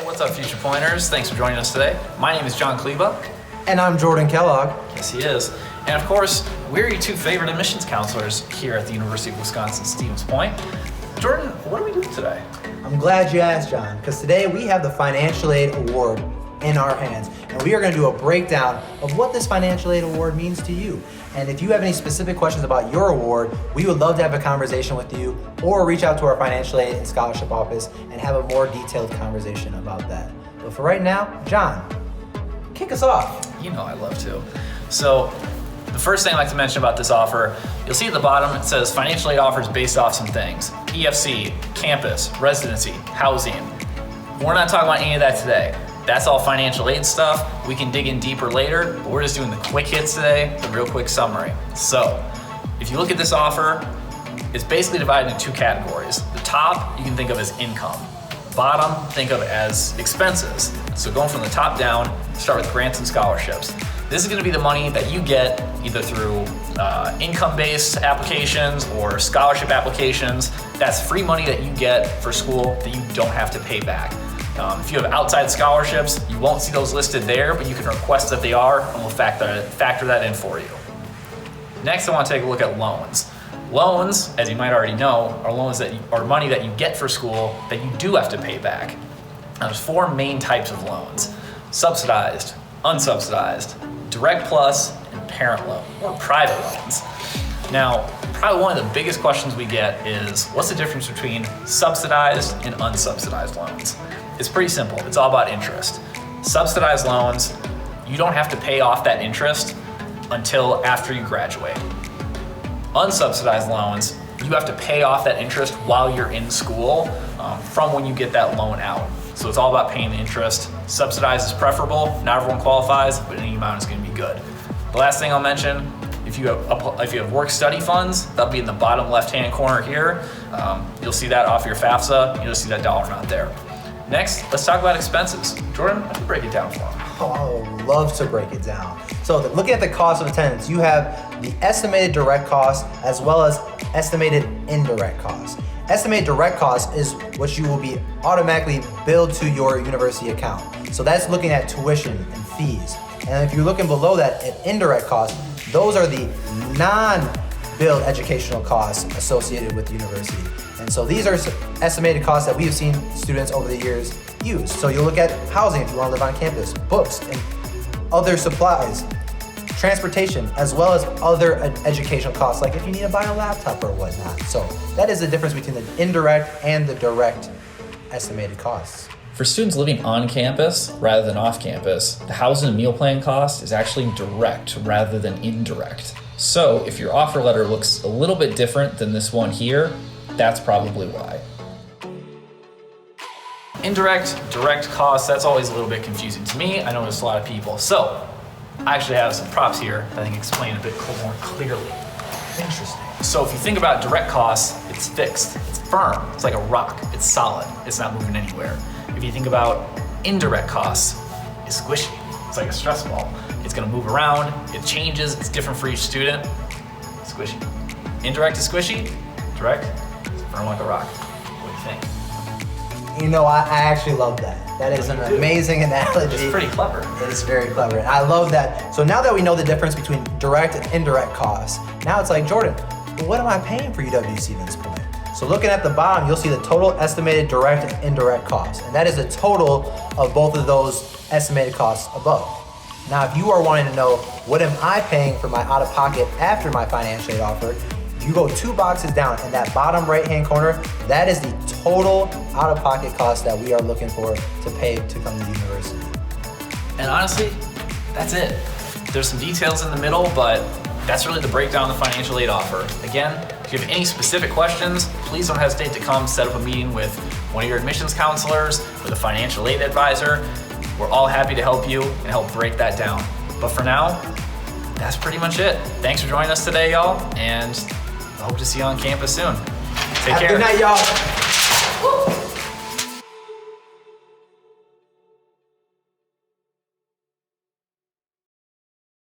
What's up, Future Pointers? Thanks for joining us today. My name is John Kleba. And I'm Jordan Kellogg. Yes, he is. And of course, we're your two favorite admissions counselors here at the University of Wisconsin-Stevens Point. Jordan, what are we doing today? I'm glad you asked, John, because today we have the Financial Aid Award in our hands. And we are going to do a breakdown of what this Financial Aid Award means to you. And if you have any specific questions about your award, we would love to have a conversation with you, or reach out to our Financial Aid and Scholarship Office and have a more detailed conversation about that. But for right now, John, kick us off. You know I love to. So, the first thing I'd like to mention about this offer, you'll see at the bottom it says financial aid offers based off some things. EFC, campus, residency, housing. We're not talking about any of that today. That's all financial aid stuff. We can dig in deeper later, but we're just doing the quick hits today, the real quick summary. So, if you look at this offer, it's basically divided into two categories. The top, you can think of as income. Bottom, think of as expenses. So going from the top down, start with grants and scholarships. This is gonna be the money that you get either through income-based applications or scholarship applications. That's free money that you get for school that you don't have to pay back. If you have outside scholarships, you won't see those listed there, but you can request that they are, and we'll factor that in for you. Next, I want to take a look at loans. Loans, as you might already know, are loans that are money that you get for school that you do have to pay back. Now, there's four main types of loans: subsidized, unsubsidized, direct plus, and parent loan, or private loans. Now, probably one of the biggest questions we get is, what's the difference between subsidized and unsubsidized loans? It's pretty simple. It's all about interest. Subsidized loans, you don't have to pay off that interest until after you graduate. Unsubsidized loans, you have to pay off that interest while you're in school from when you get that loan out. So it's all about paying the interest. Subsidized is preferable. Not everyone qualifies, but any amount is going to be good. The last thing I'll mention, if you have work-study funds, that'll be in the bottom left-hand corner here. You'll see that off your FAFSA. You'll see that dollar amount there. Next, let's talk about expenses. Jordan, why don't you break it down for me? Oh, I would love to break it down. So looking at the cost of attendance, you have the estimated direct cost as well as estimated indirect cost. Estimated direct cost is what you will be automatically billed to your university account. So that's looking at tuition and fees. And if you're looking below that at indirect costs, those are the non-billed educational costs associated with the university. And so these are estimated costs that we have seen students over the years use. So you'll look at housing if you want to live on campus, books and other supplies, transportation, as well as other educational costs, like if you need to buy a laptop or whatnot. So that is the difference between the indirect and the direct estimated costs. For students living on campus rather than off campus, the housing and meal plan cost is actually direct rather than indirect. So if your offer letter looks a little bit different than this one here, that's probably why. Indirect, direct costs, that's always a little bit confusing to me. I know there's a lot of people. So I actually have some props here that I think explain a bit more clearly. Interesting. So if you think about direct costs, it's fixed, it's firm, it's like a rock, it's solid, it's not moving anywhere. If you think about indirect costs, it's squishy, it's like a stress ball. It's gonna move around, it changes, it's different for each student. Squishy. Indirect is squishy, direct is firm like a rock. What do you think? You know, I actually love that. That is an amazing analogy. It's pretty clever. It is very clever. I love that. So now that we know the difference between direct and indirect costs, now it's like, Jordan, well, what am I paying for UW-Stevens Point? So looking at the bottom, you'll see the total estimated direct and indirect costs. And that is the total of both of those estimated costs above. Now, if you are wanting to know, what am I paying for my out-of-pocket after my financial aid offer, if you go 2 boxes down in that bottom right-hand corner, that is the total out-of-pocket cost that we are looking for to pay to come to the university. And honestly, that's it. There's some details in the middle, but that's really the breakdown of the financial aid offer. Again, if you have any specific questions, please don't hesitate to come set up a meeting with one of your admissions counselors or the financial aid advisor. We're all happy to help you and help break that down. But for now, that's pretty much it. Thanks for joining us today, y'all, and I hope to see you on campus soon. Take care. Good night, y'all.